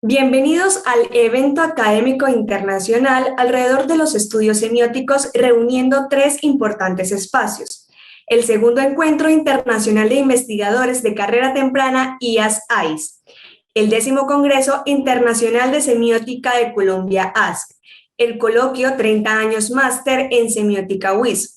Bienvenidos al evento académico internacional alrededor de los estudios semióticos, reuniendo tres importantes espacios. El segundo encuentro internacional de investigadores de carrera temprana IAS-AIS, el 10º Congreso Internacional de Semiótica de Colombia ASC, el coloquio 30 años máster en semiótica WIS.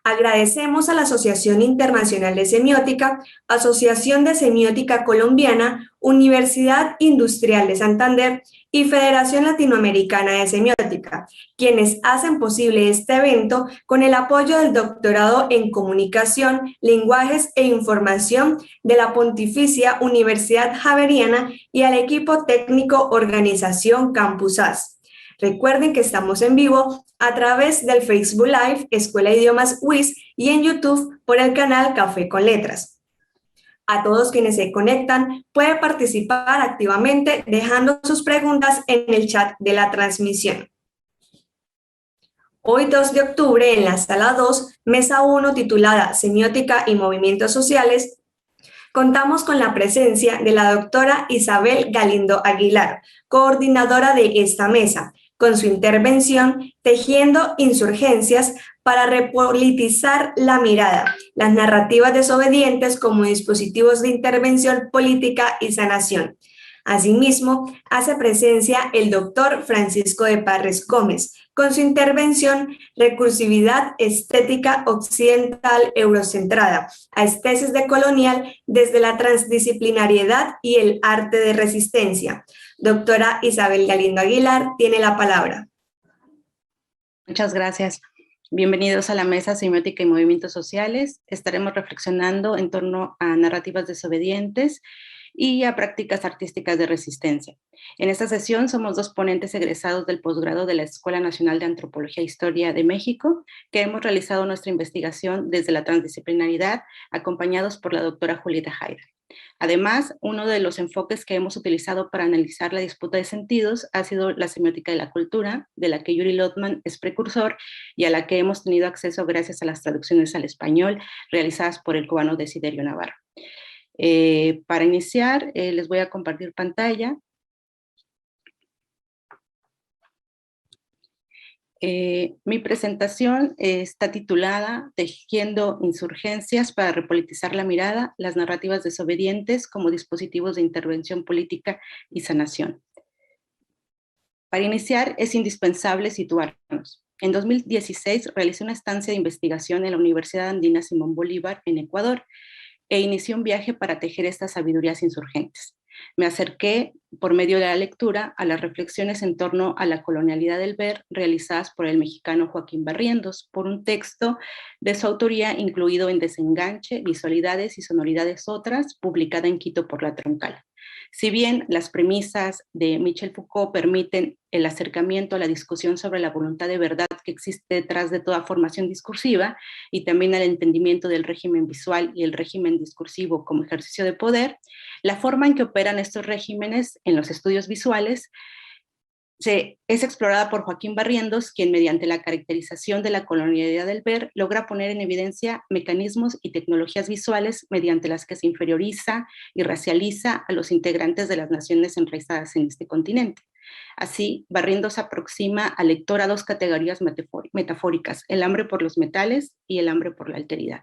Agradecemos a la Asociación Internacional de Semiótica, Asociación de Semiótica Colombiana, Universidad Industrial de Santander y Federación Latinoamericana de Semiótica, quienes hacen posible este evento con el apoyo del Doctorado en Comunicación, Lenguajes e Información de la Pontificia Universidad Javeriana y al equipo técnico Organización Campus AS. Recuerden que estamos en vivo a través del Facebook Live Escuela de Idiomas WIS y en YouTube por el canal Café con Letras. A todos quienes se conectan, pueden participar activamente dejando sus preguntas en el chat de la transmisión. Hoy 2 de octubre en la sala 2, mesa 1 titulada Semiótica y Movimientos Sociales, contamos con la presencia de la doctora Isabel Galindo Aguilar, coordinadora de esta mesa, con su intervención Tejiendo Insurgencias para repolitizar la mirada, las narrativas desobedientes como dispositivos de intervención política y sanación. Asimismo, hace presencia el doctor Francisco de Parres Gómez, con su intervención Recursividad estética occidental eurocentrada, aestesis decolonial desde la transdisciplinariedad y el arte de resistencia. Doctora Isabel Galindo Aguilar tiene la palabra. Muchas gracias. Bienvenidos a la mesa Semiótica y Movimientos Sociales. Estaremos reflexionando en torno a narrativas desobedientes y a prácticas artísticas de resistencia. En esta sesión somos dos ponentes egresados del posgrado de la Escuela Nacional de Antropología e Historia de México, que hemos realizado nuestra investigación desde la transdisciplinaridad, acompañados por la doctora Julieta Jaira. Además, uno de los enfoques que hemos utilizado para analizar la disputa de sentidos ha sido la semiótica de la cultura, de la que Yuri Lotman es precursor y a la que hemos tenido acceso gracias a las traducciones al español realizadas por el cubano Desiderio Navarro. Para iniciar, les voy a compartir pantalla. Mi presentación está titulada Tejiendo Insurgencias para repolitizar la mirada, las narrativas desobedientes como dispositivos de intervención política y sanación. Para iniciar, es indispensable situarnos. En 2016 realicé una estancia de investigación en la Universidad Andina Simón Bolívar en Ecuador, e inicié un viaje para tejer estas sabidurías insurgentes. Me acerqué, por medio de la lectura, a las reflexiones en torno a la colonialidad del ver realizadas por el mexicano Joaquín Barrientos, por un texto de su autoría incluido en Desenganche, Visualidades y Sonoridades Otras, publicada en Quito por La Troncal. Si bien las premisas de Michel Foucault permiten el acercamiento a la discusión sobre la voluntad de verdad que existe detrás de toda formación discursiva y también al entendimiento del régimen visual y el régimen discursivo como ejercicio de poder, la forma en que operan estos regímenes en los estudios visuales es explorada por Joaquín Barrientos, quien mediante la caracterización de la colonialidad del ver logra poner en evidencia mecanismos y tecnologías visuales mediante las que se inferioriza y racializa a los integrantes de las naciones enraizadas en este continente. Así, Barrientos aproxima al lector a dos categorías metafóricas, el hambre por los metales y el hambre por la alteridad.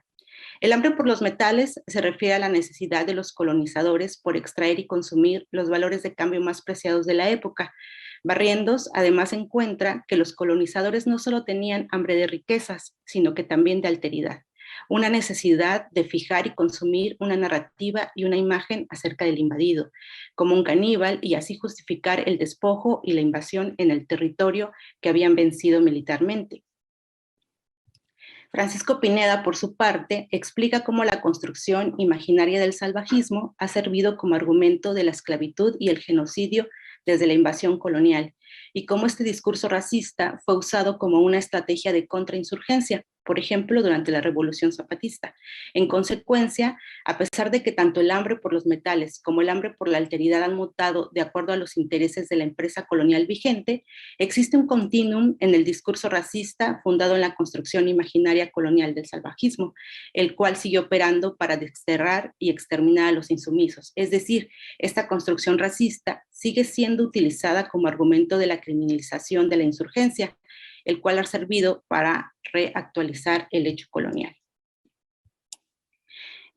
El hambre por los metales se refiere a la necesidad de los colonizadores por extraer y consumir los valores de cambio más preciados de la época. Barrientos además encuentra que los colonizadores no solo tenían hambre de riquezas, sino que también de alteridad, una necesidad de fijar y consumir una narrativa y una imagen acerca del invadido, como un caníbal, y así justificar el despojo y la invasión en el territorio que habían vencido militarmente. Francisco Pineda, por su parte, explica cómo la construcción imaginaria del salvajismo ha servido como argumento de la esclavitud y el genocidio desde la invasión colonial, y cómo este discurso racista fue usado como una estrategia de contrainsurgencia por ejemplo, durante la Revolución Zapatista. En consecuencia, a pesar de que tanto el hambre por los metales como el hambre por la alteridad han mutado de acuerdo a los intereses de la empresa colonial vigente, existe un continuum en el discurso racista fundado en la construcción imaginaria colonial del salvajismo, el cual sigue operando para desterrar y exterminar a los insumisos. Es decir, esta construcción racista sigue siendo utilizada como argumento de la criminalización de la insurgencia, el cual ha servido para reactualizar el hecho colonial.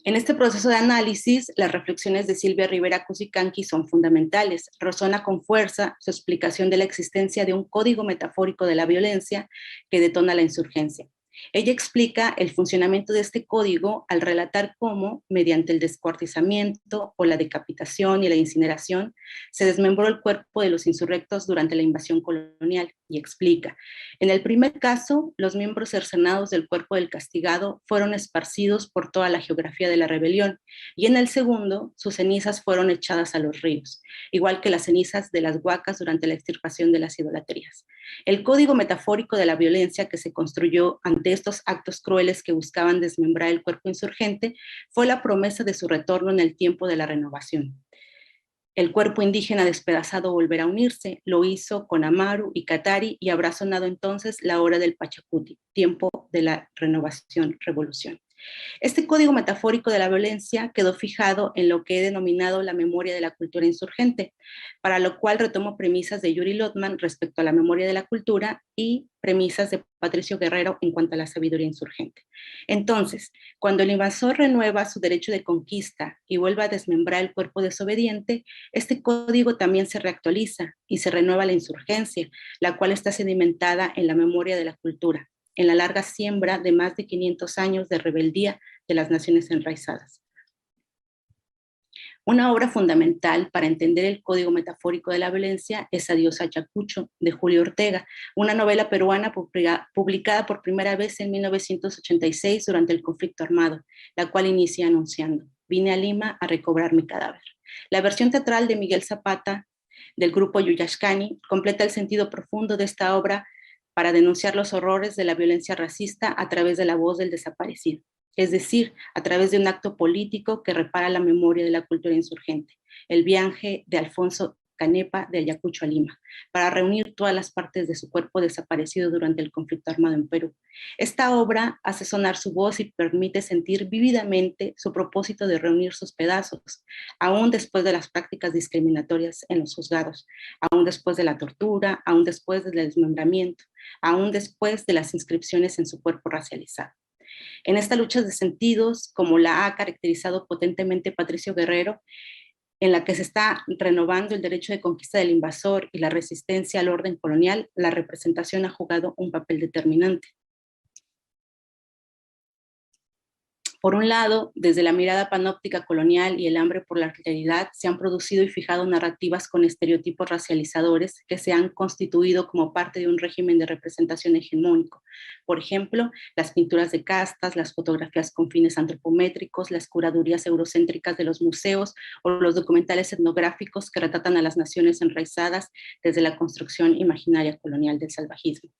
En este proceso de análisis, las reflexiones de Silvia Rivera Cusicanqui son fundamentales. Resuena con fuerza su explicación de la existencia de un código metafórico de la violencia que detona la insurgencia. Ella explica el funcionamiento de este código al relatar cómo, mediante el descuartizamiento o la decapitación y la incineración, se desmembró el cuerpo de los insurrectos durante la invasión colonial, y explica: en el primer caso, los miembros cercenados del cuerpo del castigado fueron esparcidos por toda la geografía de la rebelión, y en el segundo, sus cenizas fueron echadas a los ríos, igual que las cenizas de las huacas durante la extirpación de las idolatrías. El código metafórico de la violencia que se construyó ante estos actos crueles que buscaban desmembrar el cuerpo insurgente fue la promesa de su retorno en el tiempo de la renovación. El cuerpo indígena despedazado volverá a unirse, lo hizo con Amaru y Katari, y habrá sonado entonces la hora del Pachacuti, tiempo de la renovación, revolución. Este código metafórico de la violencia quedó fijado en lo que he denominado la memoria de la cultura insurgente, para lo cual retomo premisas de Yuri Lotman respecto a la memoria de la cultura y premisas de Patricio Guerrero en cuanto a la sabiduría insurgente. Entonces, cuando el invasor renueva su derecho de conquista y vuelve a desmembrar el cuerpo desobediente, este código también se reactualiza y se renueva la insurgencia, la cual está sedimentada en la memoria de la cultura, en la larga siembra de más de 500 años de rebeldía de las naciones enraizadas. Una obra fundamental para entender el código metafórico de la violencia es Adiós Ayacucho, de Julio Ortega, una novela peruana publicada por primera vez en 1986 durante el conflicto armado, la cual inicia anunciando: vine a Lima a recobrar mi cadáver. La versión teatral de Miguel Zapata, del grupo Yuyashkani, completa el sentido profundo de esta obra para denunciar los horrores de la violencia racista a través de la voz del desaparecido, es decir, a través de un acto político que repara la memoria de la cultura insurgente, el viaje de Alfonso Canepa de Ayacucho a Lima, para reunir todas las partes de su cuerpo desaparecido durante el conflicto armado en Perú. Esta obra hace sonar su voz y permite sentir vívidamente su propósito de reunir sus pedazos, aún después de las prácticas discriminatorias en los juzgados, aún después de la tortura, aún después del desmembramiento, aún después de las inscripciones en su cuerpo racializado. En esta lucha de sentidos, como la ha caracterizado potentemente Patricio Guerrero, en la que se está renovando el derecho de conquista del invasor y la resistencia al orden colonial, la representación ha jugado un papel determinante. Por un lado, desde la mirada panóptica colonial y el hambre por la alteridad, se han producido y fijado narrativas con estereotipos racializadores que se han constituido como parte de un régimen de representación hegemónico. Por ejemplo, las pinturas de castas, las fotografías con fines antropométricos, las curadurías eurocéntricas de los museos o los documentales etnográficos que retratan a las naciones enraizadas desde la construcción imaginaria colonial del salvajismo.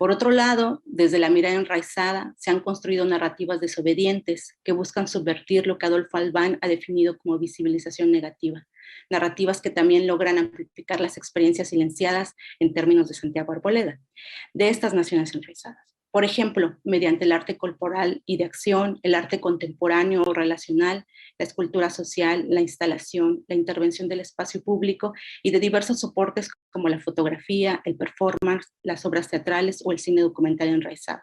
Por otro lado, desde la mirada enraizada, se han construido narrativas desobedientes que buscan subvertir lo que Adolfo Albán ha definido como visibilización negativa, narrativas que también logran amplificar las experiencias silenciadas en términos de Santiago Arboleda, de estas naciones enraizadas. Por ejemplo, mediante el arte corporal y de acción, el arte contemporáneo o relacional, la escultura social, la instalación, la intervención del espacio público y de diversos soportes como la fotografía, el performance, las obras teatrales o el cine documental enraizado.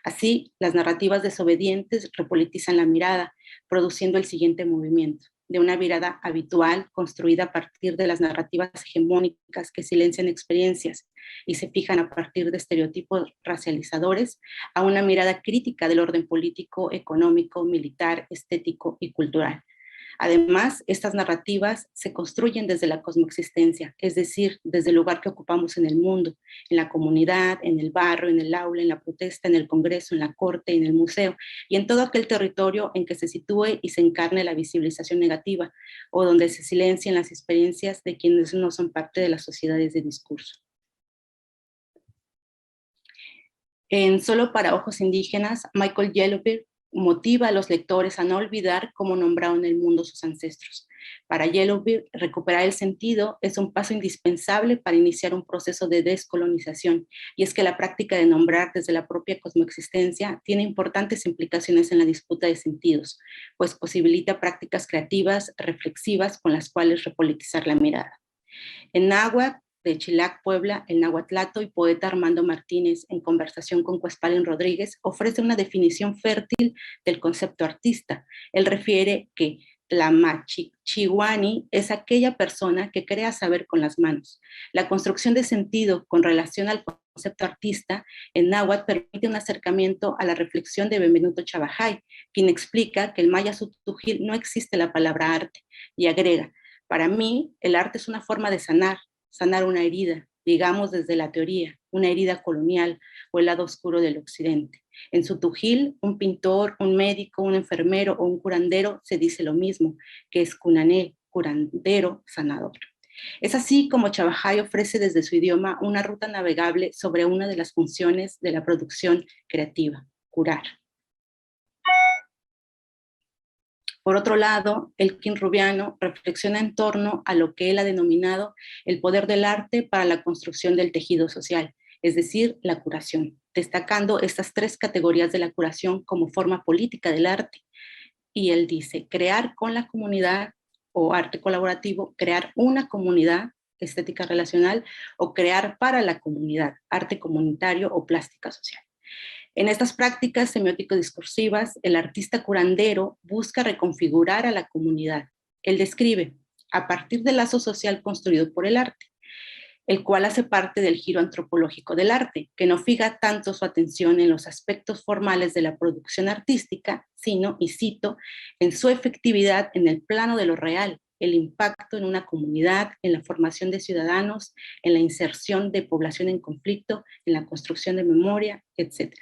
Así, las narrativas desobedientes repolitizan la mirada, produciendo el siguiente movimiento: de una mirada habitual construida a partir de las narrativas hegemónicas que silencian experiencias y se fijan a partir de estereotipos racializadores, a una mirada crítica del orden político, económico, militar, estético y cultural. Además, estas narrativas se construyen desde la cosmoexistencia, es decir, desde el lugar que ocupamos en el mundo, en la comunidad, en el barrio, en el aula, en la protesta, en el congreso, en la corte, en el museo, y en todo aquel territorio en que se sitúe y se encarne la visibilización negativa, o donde se silencien las experiencias de quienes no son parte de las sociedades de discurso. En Solo para Ojos Indígenas, Michael Yellowbeard motiva a los lectores a no olvidar cómo nombraron el mundo sus ancestros. Para Yellowbeard, recuperar el sentido es un paso indispensable para iniciar un proceso de descolonización, y es que la práctica de nombrar desde la propia cosmoexistencia tiene importantes implicaciones en la disputa de sentidos, pues posibilita prácticas creativas, reflexivas, con las cuales repolitizar la mirada. En náhuatl, de Chilac, Puebla, el nahuatlato y poeta Armando Martínez, en conversación con Cuespalin Rodríguez, ofrece una definición fértil del concepto artista. Él refiere que la machichihuani es aquella persona que crea saber con las manos. La construcción de sentido con relación al concepto artista en náhuatl permite un acercamiento a la reflexión de Benvenuto Chabajay, quien explica que en maya sutujil no existe la palabra arte, y agrega: para mí, el arte es una forma de sanar una herida, digamos desde la teoría, una herida colonial o el lado oscuro del occidente. En Sutujil, un pintor, un médico, un enfermero o un curandero se dice lo mismo, que es cunané, curandero, sanador. Es así como Chabajay ofrece desde su idioma una ruta navegable sobre una de las funciones de la producción creativa: curar. Por otro lado, Elkin Rubiano reflexiona en torno a lo que él ha denominado el poder del arte para la construcción del tejido social, es decir, la curación, destacando estas tres categorías de la curación como forma política del arte. Y él dice: crear con la comunidad, o arte colaborativo, crear una comunidad, estética relacional, o crear para la comunidad, arte comunitario o plástica social. En estas prácticas semiótico-discursivas, el artista curandero busca reconfigurar a la comunidad. Él describe: a partir del lazo social construido por el arte, el cual hace parte del giro antropológico del arte, que no fija tanto su atención en los aspectos formales de la producción artística, sino, y cito, en su efectividad en el plano de lo real, el impacto en una comunidad, en la formación de ciudadanos, en la inserción de población en conflicto, en la construcción de memoria, etc.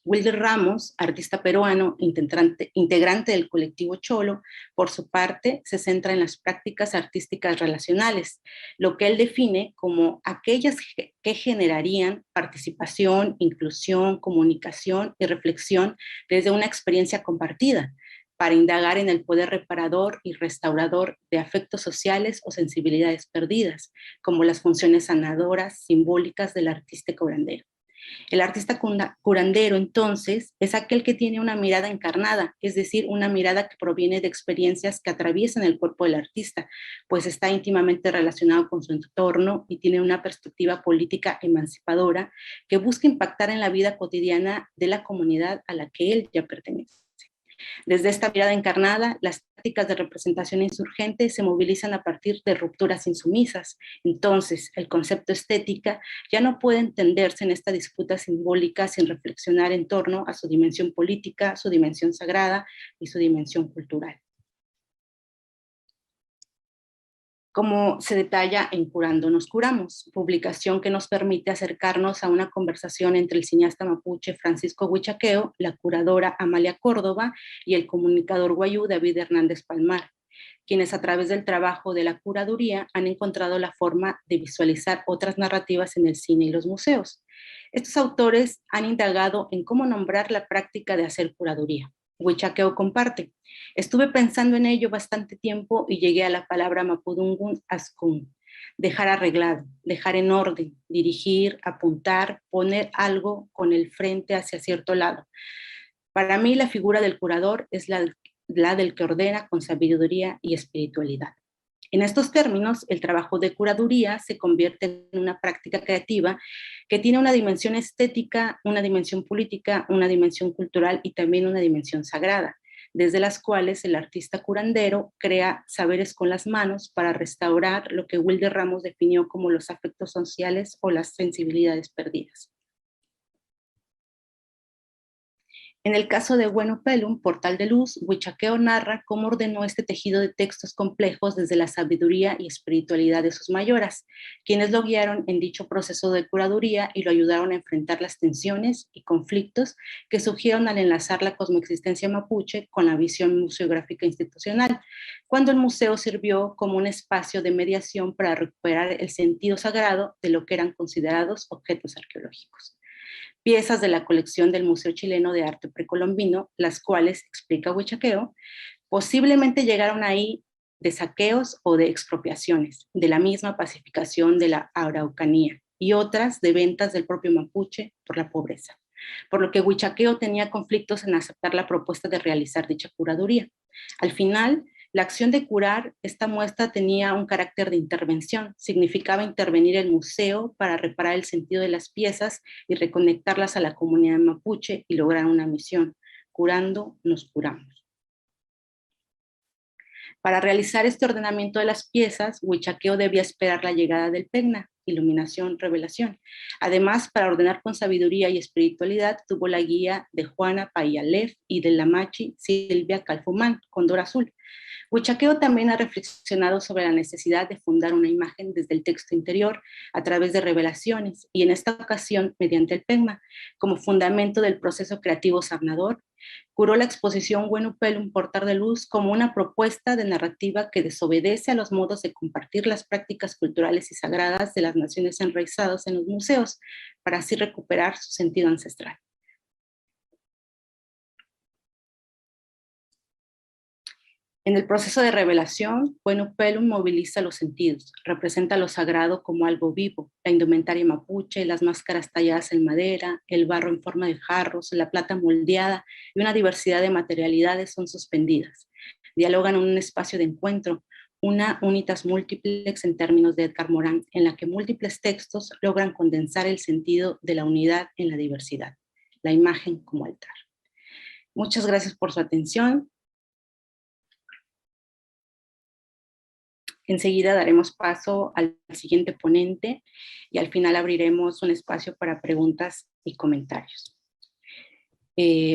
Wilder Ramos, artista peruano, integrante del colectivo Cholo, por su parte, se centra en las prácticas artísticas relacionales, lo que él define como aquellas que generarían participación, inclusión, comunicación y reflexión desde una experiencia compartida, para indagar en el poder reparador y restaurador de afectos sociales o sensibilidades perdidas, como las funciones sanadoras, simbólicas del artista curandero. El artista curandero, entonces, es aquel que tiene una mirada encarnada, es decir, una mirada que proviene de experiencias que atraviesan el cuerpo del artista, pues está íntimamente relacionado con su entorno y tiene una perspectiva política emancipadora que busca impactar en la vida cotidiana de la comunidad a la que él ya pertenece. Desde esta mirada encarnada, las prácticas de representación insurgente se movilizan a partir de rupturas insumisas. Entonces, el concepto estética ya no puede entenderse en esta disputa simbólica sin reflexionar en torno a su dimensión política, su dimensión sagrada y su dimensión cultural. Como se detalla en Curando nos curamos, publicación que nos permite acercarnos a una conversación entre el cineasta mapuche Francisco Huichaqueo, la curadora Amalia Córdoba y el comunicador guayú David Hernández Palmar, quienes a través del trabajo de la curaduría han encontrado la forma de visualizar otras narrativas en el cine y los museos. Estos autores han indagado en cómo nombrar la práctica de hacer curaduría. Huichaqueo comparte: estuve pensando en ello bastante tiempo y llegué a la palabra mapudungun ascun, dejar arreglado, dejar en orden, dirigir, apuntar, poner algo con el frente hacia cierto lado. Para mí la figura del curador es la del que ordena con sabiduría y espiritualidad. En estos términos, el trabajo de curaduría se convierte en una práctica creativa que tiene una dimensión estética, una dimensión política, una dimensión cultural y también una dimensión sagrada, desde las cuales el artista curandero crea saberes con las manos para restaurar lo que Wilder Ramos definió como los afectos sociales o las sensibilidades perdidas. En el caso de Bueno Pelum, Portal de Luz, Huichaqueo narra cómo ordenó este tejido de textos complejos desde la sabiduría y espiritualidad de sus mayoras, quienes lo guiaron en dicho proceso de curaduría y lo ayudaron a enfrentar las tensiones y conflictos que surgieron al enlazar la cosmoexistencia mapuche con la visión museográfica institucional, cuando el museo sirvió como un espacio de mediación para recuperar el sentido sagrado de lo que eran considerados objetos arqueológicos. Piezas de la colección del Museo Chileno de Arte Precolombino, las cuales, explica Huichaqueo, posiblemente llegaron ahí de saqueos o de expropiaciones, de la misma pacificación de la Araucanía, y otras de ventas del propio mapuche por la pobreza, por lo que Huichaqueo tenía conflictos en aceptar la propuesta de realizar dicha curaduría. Al final, la acción de curar esta muestra tenía un carácter de intervención, significaba intervenir el museo para reparar el sentido de las piezas y reconectarlas a la comunidad mapuche y lograr una misión: curando, nos curamos. Para realizar este ordenamiento de las piezas, Huichaqueo debía esperar la llegada del Pegna, iluminación, revelación. Además, para ordenar con sabiduría y espiritualidad, tuvo la guía de Juana Payalef y de la machi Silvia Calfumán, Cóndor Azul. Huichaqueo también ha reflexionado sobre la necesidad de fundar una imagen desde el texto interior a través de revelaciones, y en esta ocasión mediante el Pegma, como fundamento del proceso creativo sanador. Curó la exposición Bueno Pelum, Portal de Luz, como una propuesta de narrativa que desobedece a los modos de compartir las prácticas culturales y sagradas de las naciones enraizadas en los museos, para así recuperar su sentido ancestral. En el proceso de revelación, Bueno Pelum moviliza los sentidos, representa lo sagrado como algo vivo, la indumentaria mapuche, las máscaras talladas en madera, el barro en forma de jarros, la plata moldeada y una diversidad de materialidades son suspendidas. Dialogan en un espacio de encuentro, una unitas multiplex en términos de Edgar Morán, en la que múltiples textos logran condensar el sentido de la unidad en la diversidad, la imagen como altar. Muchas gracias por su atención. Enseguida daremos paso al siguiente ponente y al final abriremos un espacio para preguntas y comentarios.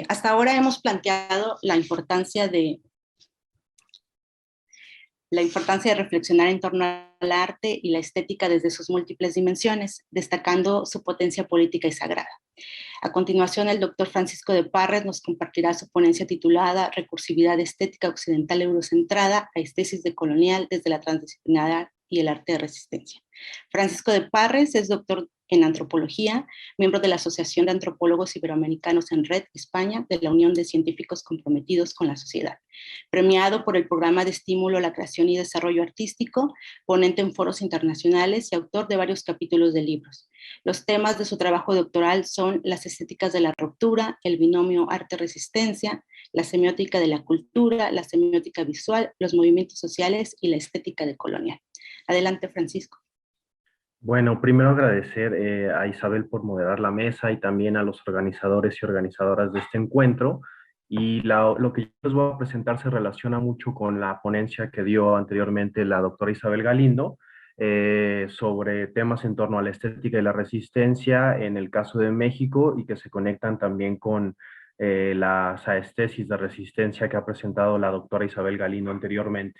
Hasta ahora hemos planteado la importancia de reflexionar en torno al arte y la estética desde sus múltiples dimensiones, destacando su potencia política y sagrada. A continuación, el doctor Francisco de Parres nos compartirá su ponencia titulada Recursividad estética occidental eurocentrada, estesis de colonial desde la transdisciplinaridad y el arte de resistencia. Francisco de Parres es doctor en antropología, miembro de la Asociación de Antropólogos Iberoamericanos en Red, España, de la Unión de Científicos Comprometidos con la Sociedad, premiado por el Programa de Estímulo a la Creación y Desarrollo Artístico, ponente en foros internacionales y autor de varios capítulos de libros. Los temas de su trabajo doctoral son las estéticas de la ruptura, el binomio arte-resistencia, la semiótica de la cultura, la semiótica visual, los movimientos sociales y la estética decolonial. Adelante, Francisco. Bueno, primero agradecer a Isabel por moderar la mesa y también a los organizadores y organizadoras de este encuentro. Y lo que yo les voy a presentar se relaciona mucho con la ponencia que dio anteriormente la doctora Isabel Galindo sobre temas en torno a la estética y la resistencia en el caso de México y que se conectan también con las aestesis de resistencia que ha presentado la doctora Isabel Galindo anteriormente.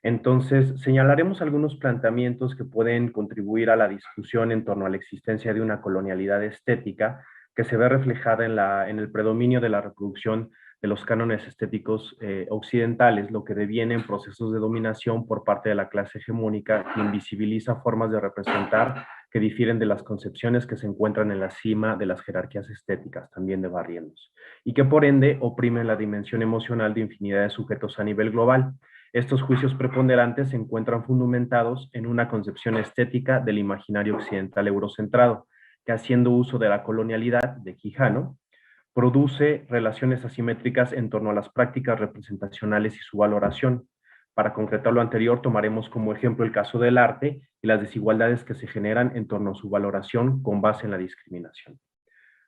Entonces, señalaremos algunos planteamientos que pueden contribuir a la discusión en torno a la existencia de una colonialidad estética que se ve reflejada en el predominio de la reproducción de los cánones estéticos occidentales, lo que deviene en procesos de dominación por parte de la clase hegemónica que invisibiliza formas de representar que difieren de las concepciones que se encuentran en la cima de las jerarquías estéticas, también de barrientos, y que por ende oprimen la dimensión emocional de infinidad de sujetos a nivel global. Estos juicios preponderantes se encuentran fundamentados en una concepción estética del imaginario occidental eurocentrado, que haciendo uso de la colonialidad de Quijano, produce relaciones asimétricas en torno a las prácticas representacionales y su valoración. Para concretar lo anterior, tomaremos como ejemplo el caso del arte y las desigualdades que se generan en torno a su valoración con base en la discriminación.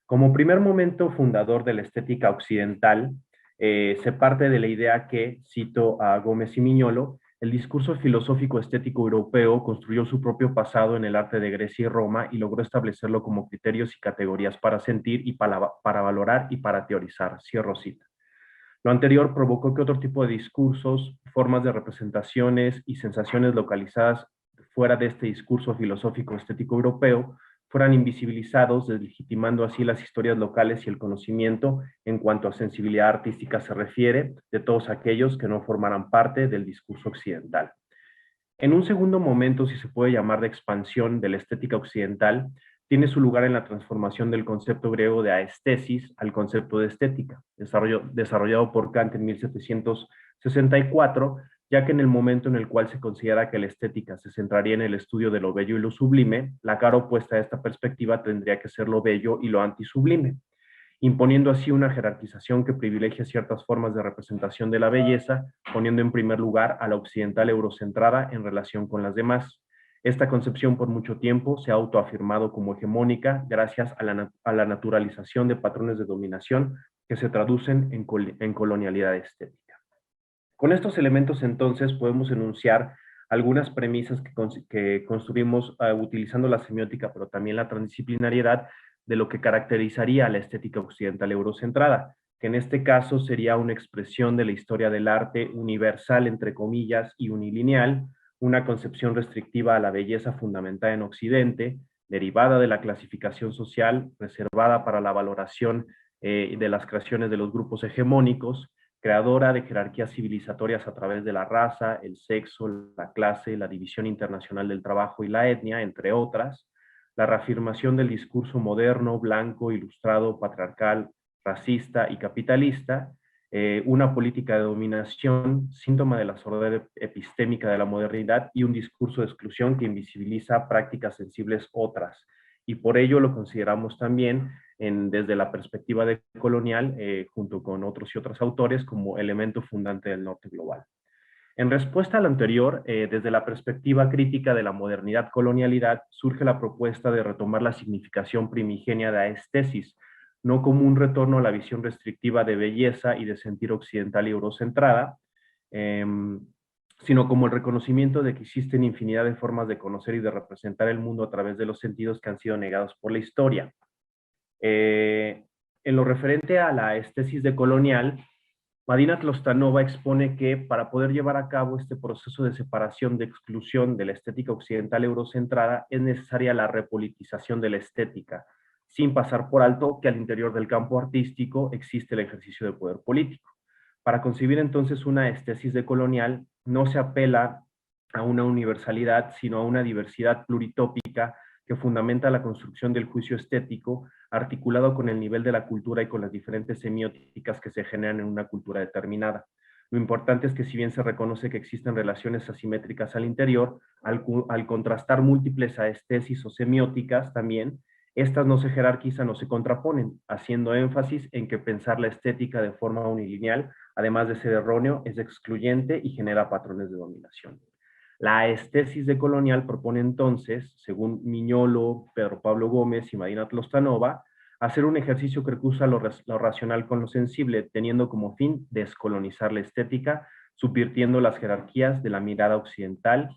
Como primer momento fundador de la estética occidental, se parte de la idea que, cito a Gómez y Miñolo, el discurso filosófico estético europeo construyó su propio pasado en el arte de Grecia y Roma y logró establecerlo como criterios y categorías para sentir y para valorar y para teorizar. Cierro cita. Lo anterior provocó que otro tipo de discursos, formas de representaciones y sensaciones localizadas fuera de este discurso filosófico estético europeo fueran invisibilizados, deslegitimando así las historias locales y el conocimiento en cuanto a sensibilidad artística se refiere de todos aquellos que no formaran parte del discurso occidental. En un segundo momento, si se puede llamar de expansión de la estética occidental, tiene su lugar en la transformación del concepto griego de aestesis al concepto de estética, desarrollado por Kant en 1764, ya que en el momento en el cual se considera que la estética se centraría en el estudio de lo bello y lo sublime, la cara opuesta a esta perspectiva tendría que ser lo bello y lo antisublime, imponiendo así una jerarquización que privilegia ciertas formas de representación de la belleza, poniendo en primer lugar a la occidental eurocentrada en relación con las demás. Esta concepción por mucho tiempo se ha autoafirmado como hegemónica gracias a la naturalización de patrones de dominación que se traducen en colonialidad estética. Con estos elementos entonces podemos enunciar algunas premisas que construimos utilizando la semiótica, pero también la transdisciplinariedad de lo que caracterizaría a la estética occidental eurocentrada, que en este caso sería una expresión de la historia del arte universal, entre comillas, y unilineal, una concepción restrictiva a la belleza fundamentada en Occidente, derivada de la clasificación social, reservada para la valoración de las creaciones de los grupos hegemónicos, creadora de jerarquías civilizatorias a través de la raza, el sexo, la clase, la división internacional del trabajo y la etnia, entre otras, la reafirmación del discurso moderno, blanco, ilustrado, patriarcal, racista y capitalista, una política de dominación, síntoma de la sordera epistémica de la modernidad y un discurso de exclusión que invisibiliza prácticas sensibles otras. Y por ello lo consideramos también desde la perspectiva de colonial, junto con otros y otros autores, como elemento fundante del norte global. En respuesta al anterior, desde la perspectiva crítica de la modernidad-colonialidad, surge la propuesta de retomar la significación primigenia de aestesis, no como un retorno a la visión restrictiva de belleza y de sentir occidental y eurocentrada, sino como el reconocimiento de que existen infinidad de formas de conocer y de representar el mundo a través de los sentidos que han sido negados por la historia. En lo referente a la estesis decolonial, Madina Tlostanova expone que para poder llevar a cabo este proceso de separación, de exclusión de la estética occidental eurocentrada, es necesaria la repolitización de la estética, sin pasar por alto que al interior del campo artístico existe el ejercicio de poder político. Para concebir entonces una estesis decolonial, no se apela a una universalidad, sino a una diversidad pluritópica que fundamenta la construcción del juicio estético, articulado con el nivel de la cultura y con las diferentes semióticas que se generan en una cultura determinada. Lo importante es que si bien se reconoce que existen relaciones asimétricas al interior, al contrastar múltiples aestesis o semióticas también, estas no se jerarquizan o se contraponen, haciendo énfasis en que pensar la estética de forma unilineal, además de ser erróneo, es excluyente y genera patrones de dominación. La estesis decolonial propone entonces, según Miñolo, Pedro Pablo Gómez y Madina Tlostanova, hacer un ejercicio que cruza lo racional con lo sensible, teniendo como fin descolonizar la estética, subvirtiendo las jerarquías de la mirada occidental,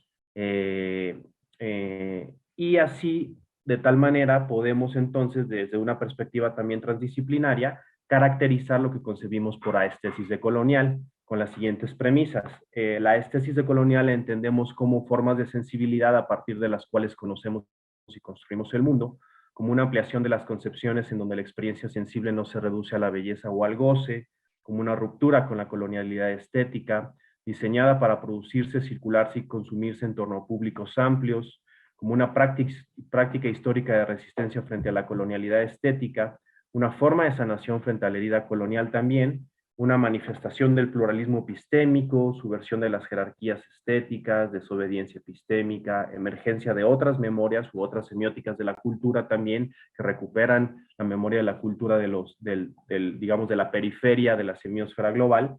y así, de tal manera, podemos entonces, desde una perspectiva también transdisciplinaria, caracterizar lo que concebimos por aestesis decolonial, con las siguientes premisas. La estesis decolonial entendemos como formas de sensibilidad a partir de las cuales conocemos y construimos el mundo, como una ampliación de las concepciones en donde la experiencia sensible no se reduce a la belleza o al goce, como una ruptura con la colonialidad estética, diseñada para producirse, circularse y consumirse en torno a públicos amplios, como una práctica histórica de resistencia frente a la colonialidad estética, una forma de sanación frente a la herida colonial también, una manifestación del pluralismo epistémico, subversión de las jerarquías estéticas, desobediencia epistémica, emergencia de otras memorias u otras semióticas de la cultura también, que recuperan la memoria de la cultura digamos, de la periferia de la semiosfera global,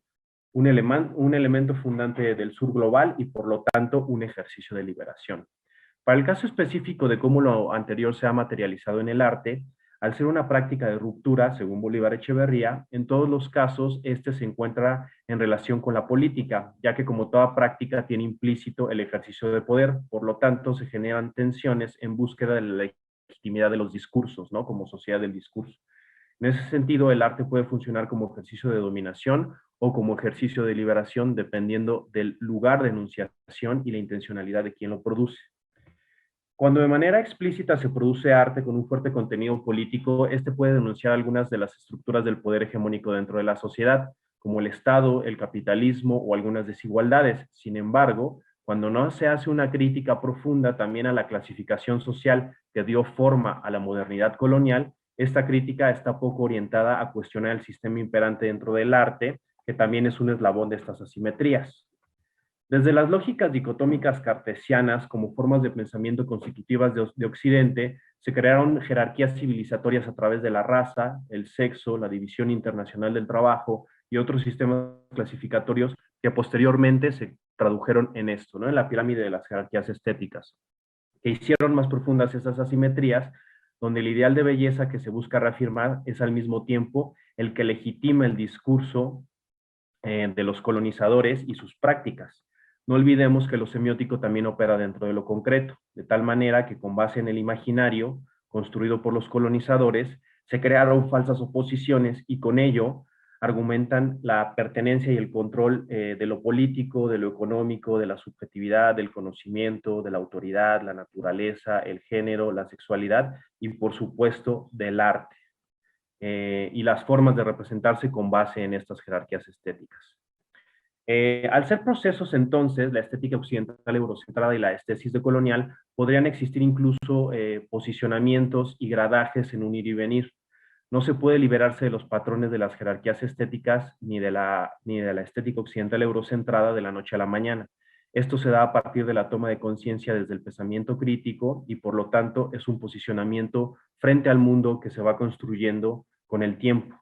un elemento fundante del sur global y por lo tanto un ejercicio de liberación. Para el caso específico de cómo lo anterior se ha materializado en el arte, Al ser una práctica de ruptura, según Bolívar Echeverría, en todos los casos este se encuentra en relación con la política, ya que como toda práctica tiene implícito el ejercicio de poder, por lo tanto se generan tensiones en búsqueda de la legitimidad de los discursos, ¿no? Como sociedad del discurso. En ese sentido, el arte puede funcionar como ejercicio de dominación o como ejercicio de liberación, dependiendo del lugar de enunciación y la intencionalidad de quien lo produce. Cuando de manera explícita se produce arte con un fuerte contenido político, este puede denunciar algunas de las estructuras del poder hegemónico dentro de la sociedad, como el Estado, el capitalismo o algunas desigualdades. Sin embargo, cuando no se hace una crítica profunda también a la clasificación social que dio forma a la modernidad colonial, esta crítica está poco orientada a cuestionar el sistema imperante dentro del arte, que también es un eslabón de estas asimetrías. Desde las lógicas dicotómicas cartesianas como formas de pensamiento constitutivas de Occidente, se crearon jerarquías civilizatorias a través de la raza, el sexo, la división internacional del trabajo y otros sistemas clasificatorios que posteriormente se tradujeron en esto, ¿no? En la pirámide de las jerarquías estéticas, que hicieron más profundas esas asimetrías, donde el ideal de belleza que se busca reafirmar es al mismo tiempo el que legitima el discurso de los colonizadores y sus prácticas. No olvidemos que lo semiótico también opera dentro de lo concreto, de tal manera que con base en el imaginario construido por los colonizadores, se crearon falsas oposiciones y con ello argumentan la pertenencia y el control de lo político, de lo económico, de la subjetividad, del conocimiento, de la autoridad, la naturaleza, el género, la sexualidad y por supuesto del arte y las formas de representarse con base en estas jerarquías estéticas. Al ser procesos, entonces, la estética occidental eurocentrada y la estésis decolonial podrían existir incluso posicionamientos y gradajes en un ir y venir. No se puede liberarse de los patrones de las jerarquías estéticas ni de la estética occidental eurocentrada de la noche a la mañana. Esto se da a partir de la toma de conciencia desde el pensamiento crítico y por lo tanto es un posicionamiento frente al mundo que se va construyendo con el tiempo.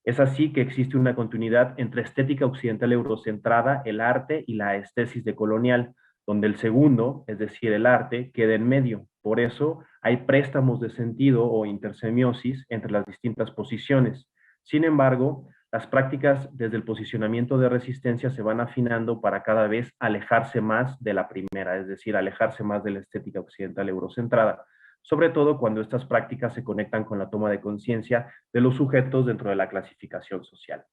Es así que existe una continuidad entre estética occidental eurocentrada, el arte, y la estésis decolonial, donde el segundo, es decir, el arte, queda en medio. Por eso hay préstamos de sentido o intersemiosis entre las distintas posiciones. Sin embargo, las prácticas desde el posicionamiento de resistencia se van afinando para cada vez alejarse más de la primera, es decir, alejarse más de la estética occidental eurocentrada, sobre todo cuando estas prácticas se conectan con la toma de conciencia de los sujetos dentro de la clasificación social.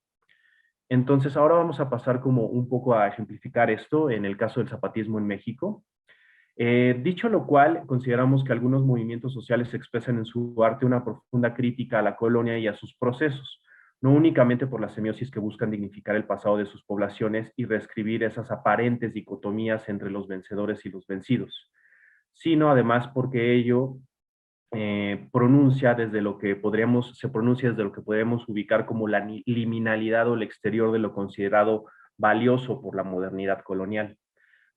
Entonces, ahora vamos a pasar como un poco a ejemplificar esto en el caso del zapatismo en México. Dicho lo cual, consideramos que algunos movimientos sociales expresan en su arte una profunda crítica a la colonia y a sus procesos, no únicamente por la semiosis que buscan dignificar el pasado de sus poblaciones y reescribir esas aparentes dicotomías entre los vencedores y los vencidos, sino además porque ello se pronuncia desde lo que podríamos ubicar como la liminalidad o el exterior de lo considerado valioso por la modernidad colonial.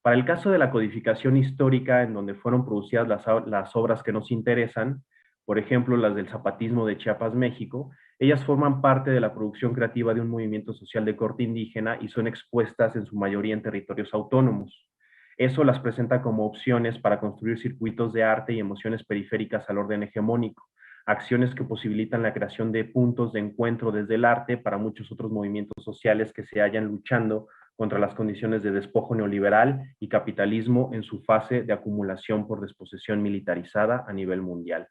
Para el caso de la codificación histórica, en donde fueron producidas las obras que nos interesan, por ejemplo, las del zapatismo de Chiapas, México, ellas forman parte de la producción creativa de un movimiento social de corte indígena y son expuestas en su mayoría en territorios autónomos. Eso las presenta como opciones para construir circuitos de arte y emociones periféricas al orden hegemónico, acciones que posibilitan la creación de puntos de encuentro desde el arte para muchos otros movimientos sociales que se hallan luchando contra las condiciones de despojo neoliberal y capitalismo en su fase de acumulación por desposesión militarizada a nivel mundial.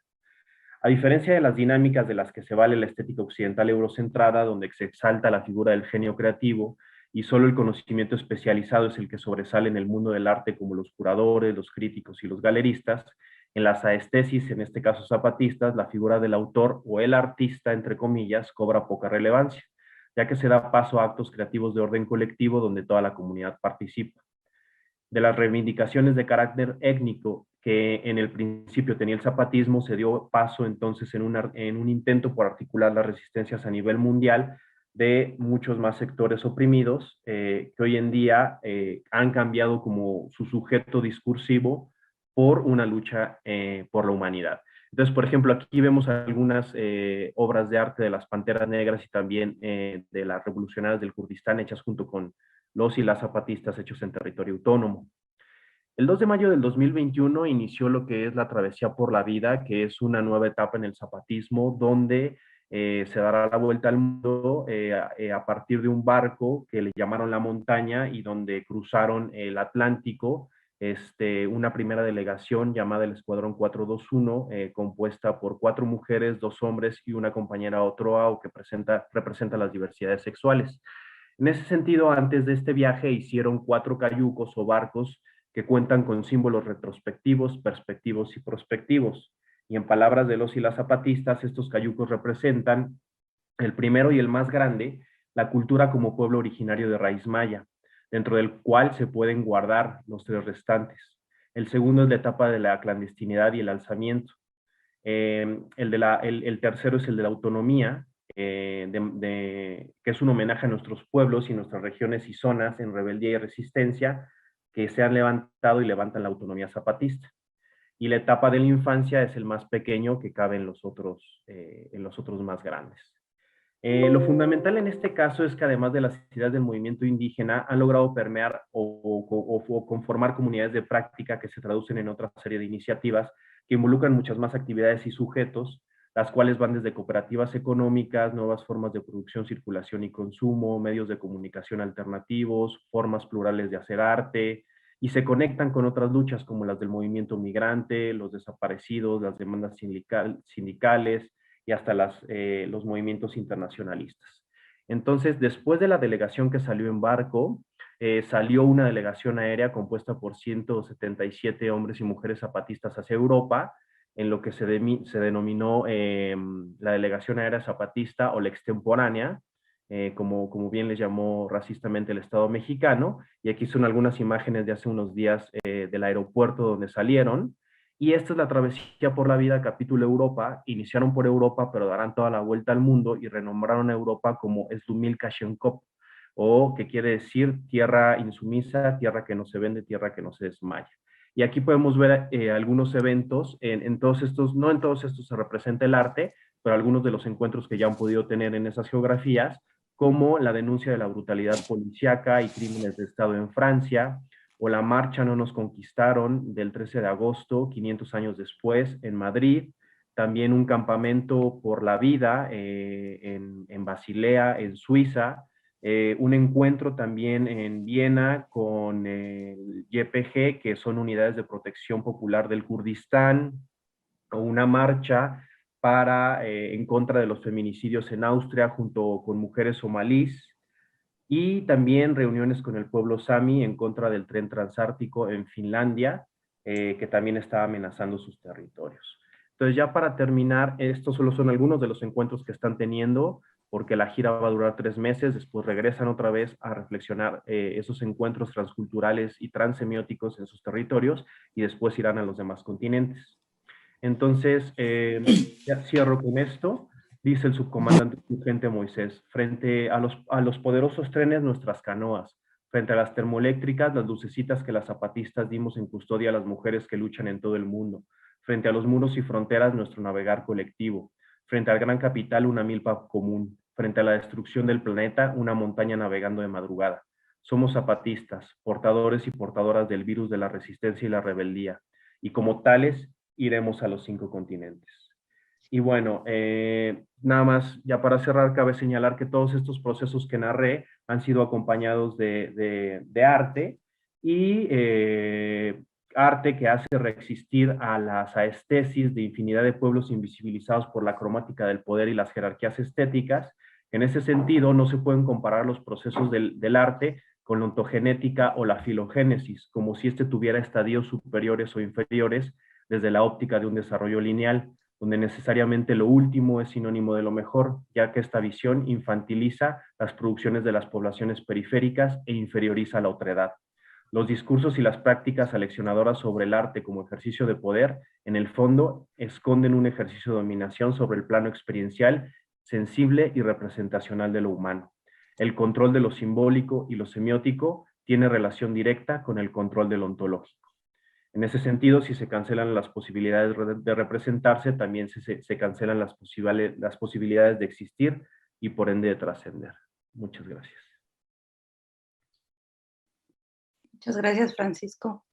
A diferencia de las dinámicas de las que se vale la estética occidental eurocentrada, donde se exalta la figura del genio creativo y solo el conocimiento especializado es el que sobresale en el mundo del arte, como los curadores, los críticos y los galeristas, en las aestesis, en este caso zapatistas, la figura del autor o el artista, entre comillas, cobra poca relevancia, ya que se da paso a actos creativos de orden colectivo donde toda la comunidad participa. De las reivindicaciones de carácter étnico que en el principio tenía el zapatismo, se dio paso entonces en un intento por articular las resistencias a nivel mundial de muchos más sectores oprimidos que hoy en día han cambiado como su sujeto discursivo por una lucha por la humanidad. Entonces, por ejemplo, aquí vemos algunas obras de arte de las Panteras Negras y también de las revolucionarias del Kurdistán hechas junto con los y las zapatistas hechos en territorio autónomo. El 2 de mayo del 2021 inició lo que es la Travesía por la Vida, que es una nueva etapa en el zapatismo, donde se dará la vuelta al mundo a partir de un barco que le llamaron La Montaña y donde cruzaron el Atlántico, una primera delegación llamada el Escuadrón 421, compuesta por 4 mujeres, 2 hombres y una compañera Otroa, que representa las diversidades sexuales. En ese sentido, antes de este viaje hicieron 4 cayucos o barcos que cuentan con símbolos retrospectivos, perspectivos y prospectivos. Y en palabras de los y las zapatistas, estos cayucos representan el primero y el más grande, la cultura como pueblo originario de raíz maya, dentro del cual se pueden guardar los 3 restantes. El segundo es la etapa de la clandestinidad y el alzamiento. El tercero es el de la autonomía, que es un homenaje a nuestros pueblos y nuestras regiones y zonas en rebeldía y resistencia que se han levantado y levantan la autonomía zapatista. Y la etapa de la infancia es el más pequeño que cabe en los otros más grandes. Lo fundamental en este caso es que además de las ideas del movimiento indígena, han logrado permear o conformar comunidades de práctica que se traducen en otra serie de iniciativas que involucran muchas más actividades y sujetos, las cuales van desde cooperativas económicas, nuevas formas de producción, circulación y consumo, medios de comunicación alternativos, formas plurales de hacer arte, y se conectan con otras luchas como las del movimiento migrante, los desaparecidos, las demandas sindicales, y hasta los movimientos internacionalistas. Entonces, después de la delegación que salió en barco, salió una delegación aérea compuesta por 177 hombres y mujeres zapatistas hacia Europa, en lo que se denominó la Delegación Aérea Zapatista o la Extemporánea, como bien les llamó racistamente el Estado mexicano, y aquí son algunas imágenes de hace unos días del aeropuerto donde salieron. Y esta es la Travesía por la Vida, capítulo Europa. Iniciaron por Europa, pero darán toda la vuelta al mundo y renombraron a Europa como Slumil Kashenkop, o que quiere decir tierra insumisa, tierra que no se vende, tierra que no se desmaya. Y aquí podemos ver algunos eventos, en todos estos, no en todos estos se representa el arte, pero algunos de los encuentros que ya han podido tener en esas geografías, como la denuncia de la brutalidad policíaca y crímenes de Estado en Francia, o la marcha No nos conquistaron del 13 de agosto, 500 años después, en Madrid, también un campamento por la vida en Basilea, en Suiza, un encuentro también en Viena con el YPG, que son Unidades de Protección Popular del Kurdistán, o una marcha en contra de los feminicidios en Austria junto con mujeres somalíes, y también reuniones con el pueblo sami en contra del tren transártico en Finlandia, que también está amenazando sus territorios. Entonces, ya para terminar, estos solo son algunos de los encuentros que están teniendo, porque la gira va a durar 3 meses, después regresan otra vez a reflexionar esos encuentros transculturales y transsemióticos en sus territorios, y después irán a los demás continentes. Entonces, ya cierro con esto. Dice el subcomandante urgente Moisés: frente a los poderosos trenes, nuestras canoas; frente a las termoeléctricas, las lucecitas que las zapatistas dimos en custodia a las mujeres que luchan en todo el mundo; frente a los muros y fronteras, nuestro navegar colectivo; frente al gran capital, una milpa común; frente a la destrucción del planeta, una montaña navegando de madrugada. Somos zapatistas, portadores y portadoras del virus de la resistencia y la rebeldía, y como tales, iremos a los 5 continentes. Y bueno, nada más, ya para cerrar, cabe señalar que todos estos procesos que narré han sido acompañados de arte, y arte que hace reexistir a las aestesis de infinidad de pueblos invisibilizados por la cromática del poder y las jerarquías estéticas. En ese sentido, no se pueden comparar los procesos del arte con la ontogenética o la filogénesis, como si este tuviera estadios superiores o inferiores desde la óptica de un desarrollo lineal, donde necesariamente lo último es sinónimo de lo mejor, ya que esta visión infantiliza las producciones de las poblaciones periféricas e inferioriza la otredad. Los discursos y las prácticas aleccionadoras sobre el arte como ejercicio de poder, en el fondo, esconden un ejercicio de dominación sobre el plano experiencial, sensible y representacional de lo humano. El control de lo simbólico y lo semiótico tiene relación directa con el control de lo ontológico. En ese sentido, si se cancelan las posibilidades de representarse, también se cancelan las posibilidades de existir y por ende de trascender. Muchas gracias. Muchas gracias, Francisco.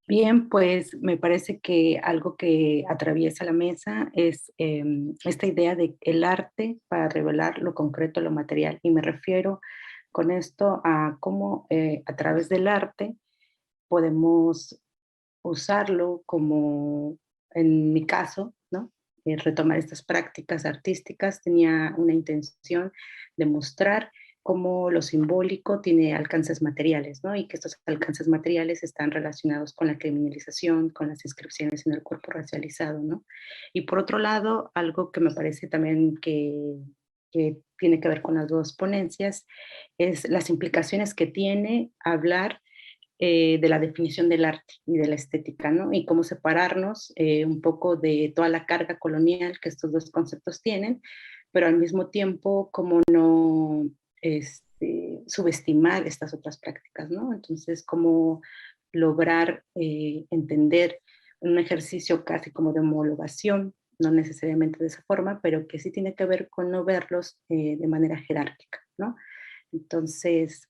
Bien, pues me parece que algo que atraviesa la mesa es esta idea de el arte para revelar lo concreto, lo material. Y me refiero con esto a cómo a través del arte podemos usarlo como, en mi caso, ¿no? Retomar estas prácticas artísticas tenía una intención de mostrar cómo lo simbólico tiene alcances materiales, ¿no? Y que estos alcances materiales están relacionados con la criminalización, con las inscripciones en el cuerpo racializado, ¿no? Y por otro lado, algo que me parece también que tiene que ver con las dos ponencias es las implicaciones que tiene hablar de la definición del arte y de la estética, ¿no? Y cómo separarnos un poco de toda la carga colonial que estos dos conceptos tienen, pero al mismo tiempo cómo no subestimar estas otras prácticas, ¿no? Entonces, cómo lograr entender un ejercicio casi como de homologación, no necesariamente de esa forma, pero que sí tiene que ver con no verlos de manera jerárquica, ¿no? Entonces,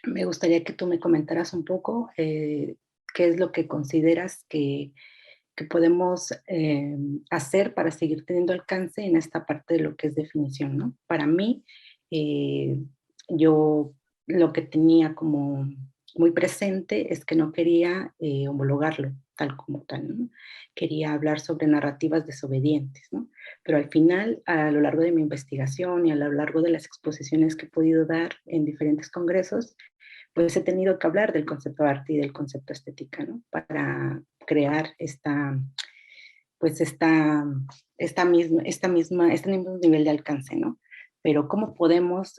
me gustaría que tú me comentaras un poco qué es lo que consideras que podemos hacer para seguir teniendo alcance en esta parte de lo que es definición, ¿no? Para mí, eh, yo lo que tenía como muy presente es que no quería homologarlo tal como tal, ¿no? Quería hablar sobre narrativas desobedientes, ¿no? Pero al final, a lo largo de mi investigación y a lo largo de las exposiciones que he podido dar en diferentes congresos, pues he tenido que hablar del concepto de arte y del concepto estética, ¿no? Para crear pues este mismo nivel de alcance, ¿no? Pero ¿cómo podemos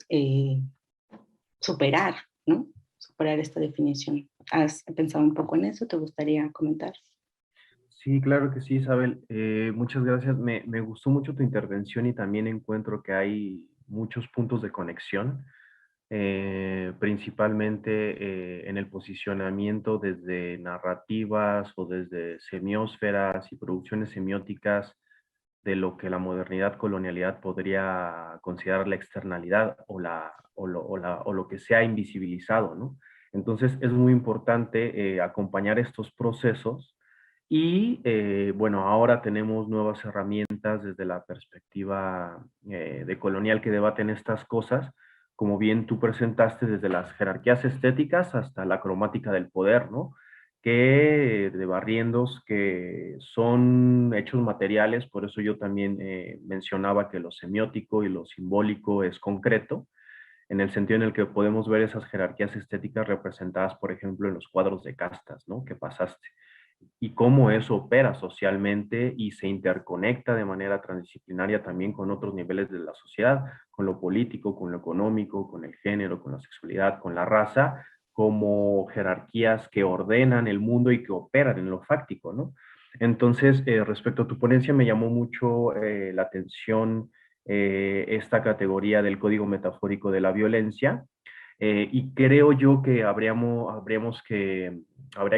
superar, ¿no? Superar esta definición. ¿Has pensado un poco en eso? ¿Te gustaría comentar? Sí, claro que sí, Isabel. Muchas gracias. Me gustó mucho tu intervención y también encuentro que hay muchos puntos de conexión, principalmente en el posicionamiento desde narrativas o desde semiósferas y producciones semióticas de lo que la modernidad, colonialidad podría considerar la externalidad o lo que se ha invisibilizado, ¿no? Entonces es muy importante acompañar estos procesos y bueno, ahora tenemos nuevas herramientas desde la perspectiva de colonial que debaten estas cosas, como bien tú presentaste desde las jerarquías estéticas hasta la cromática del poder, ¿no? Que de barriendos que son hechos materiales, por eso yo también mencionaba que lo semiótico y lo simbólico es concreto, en el sentido en el que podemos ver esas jerarquías estéticas representadas, por ejemplo, en los cuadros de castas, ¿no? Que pasaste y cómo eso opera socialmente y se interconecta de manera transdisciplinaria también con otros niveles de la sociedad, con lo político, con lo económico, con el género, con la sexualidad, con la raza, como jerarquías que ordenan el mundo y que operan en lo fáctico, ¿no? Entonces, respecto a tu ponencia, me llamó mucho la atención esta categoría del código metafórico de la violencia, y creo yo que habría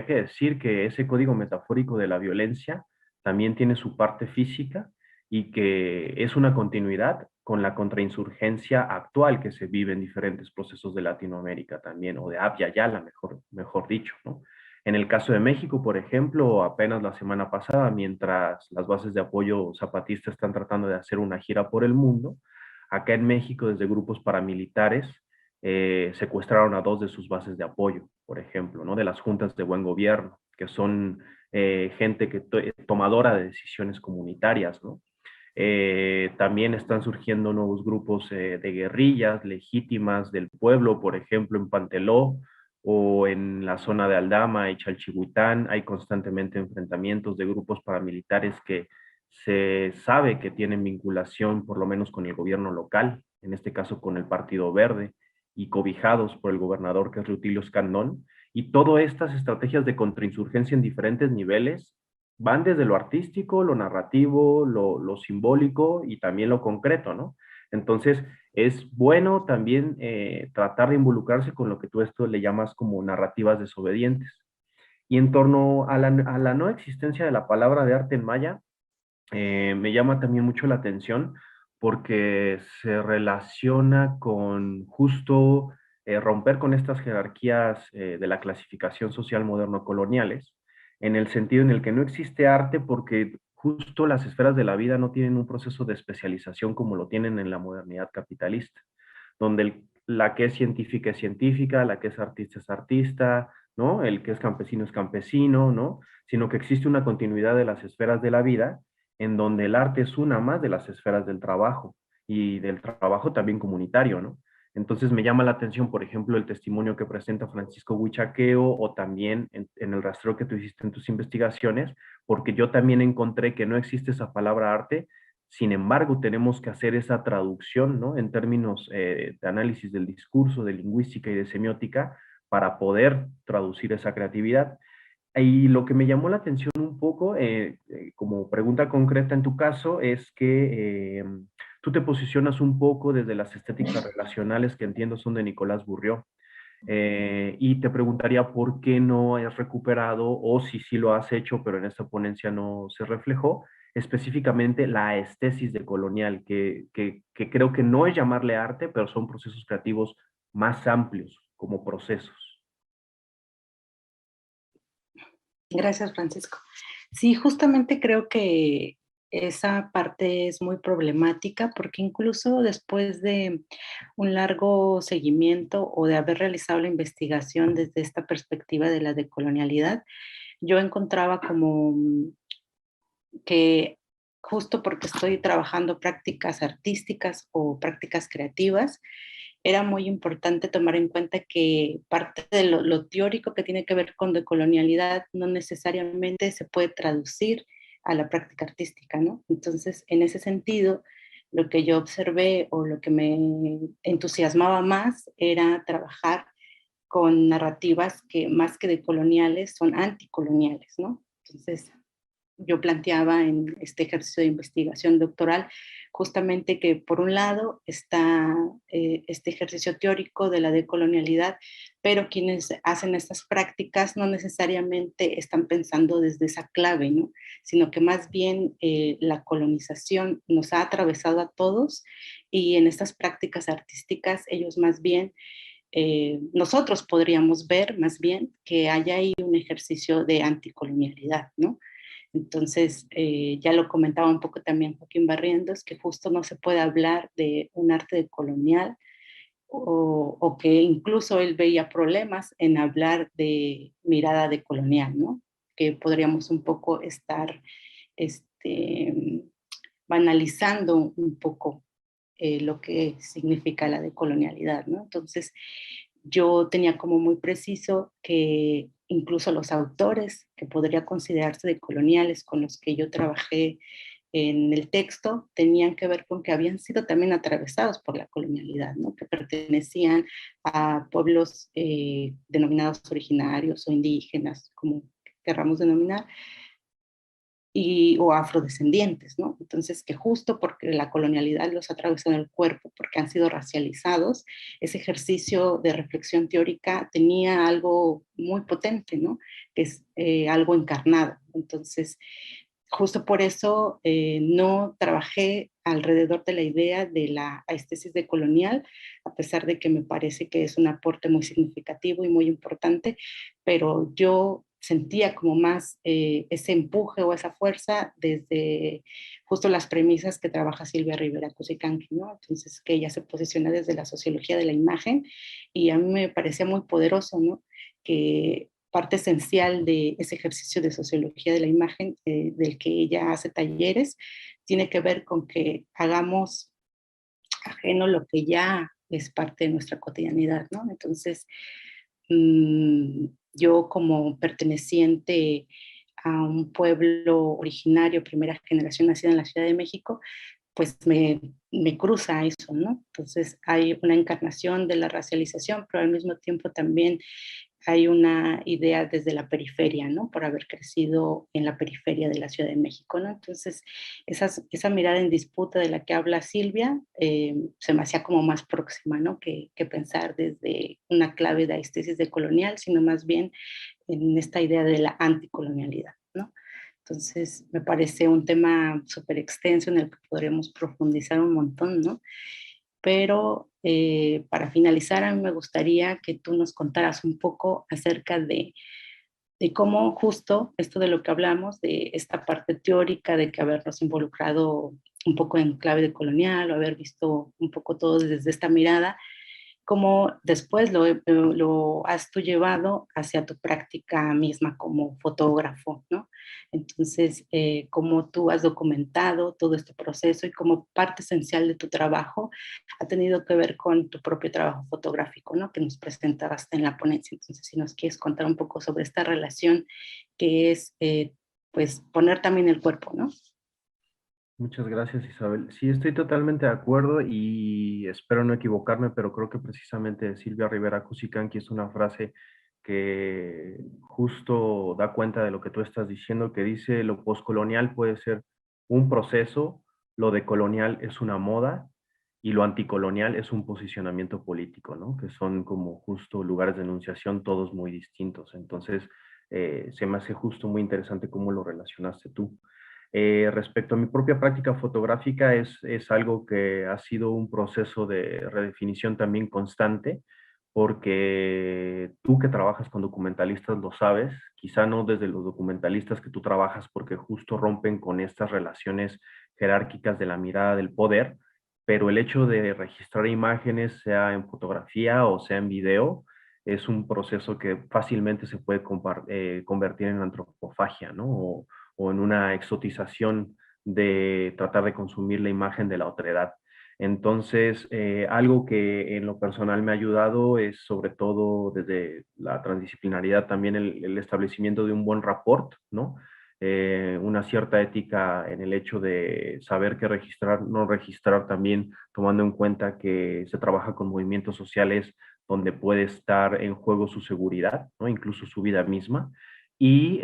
que decir que ese código metafórico de la violencia también tiene su parte física y que es una continuidad con la contrainsurgencia actual que se vive en diferentes procesos de Latinoamérica también, o de Abya Yala, mejor dicho, ¿no? En el caso de México, por ejemplo, apenas la semana pasada, mientras las bases de apoyo zapatistas están tratando de hacer una gira por el mundo, acá en México, desde grupos paramilitares, secuestraron a dos de sus bases de apoyo, por ejemplo, ¿no? De las juntas de buen gobierno, que son gente tomadora de decisiones comunitarias, ¿no? También están surgiendo nuevos grupos de guerrillas legítimas del pueblo, por ejemplo, en Panteló o en la zona de Aldama y Chalchihuitán. Hay constantemente enfrentamientos de grupos paramilitares que se sabe que tienen vinculación, por lo menos, con el gobierno local, en este caso con el Partido Verde, y cobijados por el gobernador que es Rutilio Escandón. Y todas estas estrategias de contrainsurgencia en diferentes niveles van desde lo artístico, lo narrativo, lo simbólico y también lo concreto, ¿no? Entonces, es bueno también tratar de involucrarse con lo que tú esto le llamas como narrativas desobedientes. Y en torno a la no existencia de la palabra de arte en maya, me llama también mucho la atención porque se relaciona con justo romper con estas jerarquías de la clasificación social moderno coloniales en el sentido en el que no existe arte porque justo las esferas de la vida no tienen un proceso de especialización como lo tienen en la modernidad capitalista, donde la que es científica, la que es artista, ¿no? El que es campesino es campesino, ¿no? Sino que existe una continuidad de las esferas de la vida en donde el arte es una más de las esferas del trabajo y del trabajo también comunitario, ¿no? Entonces me llama la atención, por ejemplo, el testimonio que presenta Francisco Huichaqueo o también en el rastreo que tú hiciste en tus investigaciones, porque yo también encontré que no existe esa palabra arte, sin embargo tenemos que hacer esa traducción, ¿no? En términos de análisis del discurso, de lingüística y de semiótica, para poder traducir esa creatividad. Y lo que me llamó la atención un poco, como pregunta concreta en tu caso, es que tú te posicionas un poco desde las estéticas relacionales que entiendo son de Nicolás Bourriaud. Y te preguntaría por qué no has recuperado, o si sí lo has hecho, pero en esta ponencia no se reflejó, específicamente la estesis de colonial, que creo que no es llamarle arte, pero son procesos creativos más amplios como procesos. Gracias, Francisco. Sí, justamente creo que esa parte es muy problemática porque incluso después de un largo seguimiento o de haber realizado la investigación desde esta perspectiva de la decolonialidad, yo encontraba como que justo porque estoy trabajando prácticas artísticas o prácticas creativas, era muy importante tomar en cuenta que parte de lo teórico que tiene que ver con decolonialidad no necesariamente se puede traducir a la práctica artística, ¿no? Entonces, en ese sentido, lo que yo observé o lo que me entusiasmaba más era trabajar con narrativas que más que decoloniales son anticoloniales, ¿no? Entonces, yo planteaba en este ejercicio de investigación doctoral, justamente que por un lado está este ejercicio teórico de la decolonialidad, pero quienes hacen estas prácticas no necesariamente están pensando desde esa clave, ¿no? Sino que más bien la colonización nos ha atravesado a todos y en estas prácticas artísticas ellos más bien nosotros podríamos ver más bien que haya ahí un ejercicio de anticolonialidad, ¿no? Entonces, ya lo comentaba un poco también Joaquín Barrientos, que justo no se puede hablar de un arte colonial o que incluso él veía problemas en hablar de mirada decolonial, ¿no? Que podríamos un poco estar banalizando un poco lo que significa la decolonialidad, ¿no? Entonces, yo tenía como muy preciso que incluso los autores que podría considerarse decoloniales con los que yo trabajé en el texto tenían que ver con que habían sido también atravesados por la colonialidad, ¿no? Que pertenecían a pueblos denominados originarios o indígenas, como querramos denominar, o afrodescendientes, ¿no? Entonces, que justo porque la colonialidad los ha atravesado en el cuerpo, porque han sido racializados, ese ejercicio de reflexión teórica tenía algo muy potente, ¿no? Que es algo encarnado. Entonces, justo por eso no trabajé alrededor de la idea de la estesis decolonial, a pesar de que me parece que es un aporte muy significativo y muy importante, pero yo sentía como más ese empuje o esa fuerza desde justo las premisas que trabaja Silvia Rivera Cusicanqui, ¿no? Entonces, que ella se posiciona desde la sociología de la imagen y a mí me parecía muy poderoso, ¿no? Que parte esencial de ese ejercicio de sociología de la imagen, del que ella hace talleres, tiene que ver con que hagamos ajeno lo que ya es parte de nuestra cotidianidad, ¿no? Entonces, yo como perteneciente a un pueblo originario, primera generación nacida en la Ciudad de México, pues me cruza eso, ¿no? Entonces hay una encarnación de la racialización, pero al mismo tiempo también hay una idea desde la periferia, ¿no? Por haber crecido en la periferia de la Ciudad de México, ¿no? Entonces, esa mirada en disputa de la que habla Silvia se me hacía como más próxima, ¿no? Que pensar desde una clave de estesis de colonial, sino más bien en esta idea de la anticolonialidad, ¿no? Entonces, me parece un tema súper extenso en el que podríamos profundizar un montón, ¿no? Pero para finalizar, a mí me gustaría que tú nos contaras un poco acerca de de cómo justo esto de lo que hablamos, de esta parte teórica, de que habernos involucrado un poco en clave de colonial o haber visto un poco todo desde esta mirada, cómo después lo has tú llevado hacia tu práctica misma como fotógrafo, ¿no? Entonces, cómo tú has documentado todo este proceso y cómo parte esencial de tu trabajo ha tenido que ver con tu propio trabajo fotográfico, ¿no? Que nos presentabas en la ponencia. Entonces, si nos quieres contar un poco sobre esta relación que es, pues, poner también el cuerpo, ¿no? Muchas gracias, Isabel. Sí, estoy totalmente de acuerdo y espero no equivocarme, pero creo que precisamente Silvia Rivera Cusicanqui es una frase que justo da cuenta de lo que tú estás diciendo, que dice lo poscolonial puede ser un proceso, lo decolonial es una moda y lo anticolonial es un posicionamiento político, ¿no? Que son como justo lugares de enunciación todos muy distintos. Entonces, se me hace justo muy interesante cómo lo relacionaste tú. Respecto a mi propia práctica fotográfica, es algo que ha sido un proceso de redefinición también constante, porque tú que trabajas con documentalistas lo sabes, quizá no desde los documentalistas que tú trabajas, porque justo rompen con estas relaciones jerárquicas de la mirada del poder, pero el hecho de registrar imágenes, sea en fotografía o sea en video, es un proceso que fácilmente se puede convertir en antropofagia, ¿no? O en una exotización de tratar de consumir la imagen de la otredad. Entonces, algo que en lo personal me ha ayudado es sobre todo desde la transdisciplinaridad también el establecimiento de un buen rapport, ¿no? Una cierta ética en el hecho de saber qué registrar, no registrar también, tomando en cuenta que se trabaja con movimientos sociales donde puede estar en juego su seguridad, ¿no? Incluso su vida misma. Y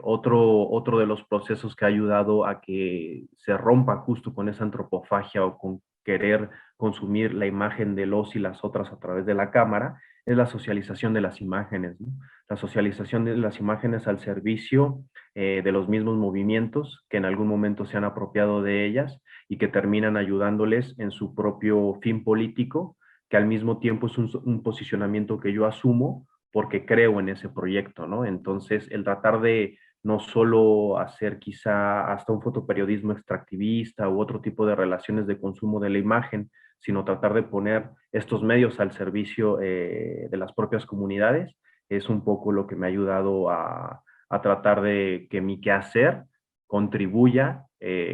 otro de los procesos que ha ayudado a que se rompa justo con esa antropofagia o con querer consumir la imagen de los y las otras a través de la cámara es la socialización de las imágenes, ¿no? La socialización de las imágenes al servicio de los mismos movimientos que en algún momento se han apropiado de ellas y que terminan ayudándoles en su propio fin político, que al mismo tiempo es un posicionamiento que yo asumo porque creo en ese proyecto, ¿no? Entonces, el tratar de no solo hacer quizá hasta un fotoperiodismo extractivista u otro tipo de relaciones de consumo de la imagen, sino tratar de poner estos medios al servicio de las propias comunidades, es un poco lo que me ha ayudado a tratar de que mi quehacer contribuya,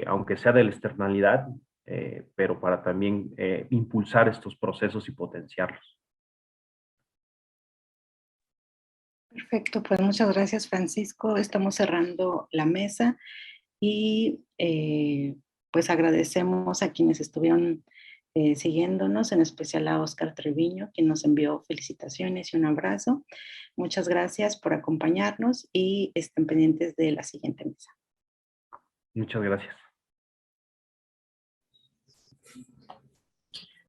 aunque sea de la externalidad, pero para también impulsar estos procesos y potenciarlos. Perfecto, pues muchas gracias, Francisco. Estamos cerrando la mesa y pues agradecemos a quienes estuvieron siguiéndonos, en especial a Oscar Treviño, quien nos envió felicitaciones y un abrazo. Muchas gracias por acompañarnos y estén pendientes de la siguiente mesa. Muchas gracias.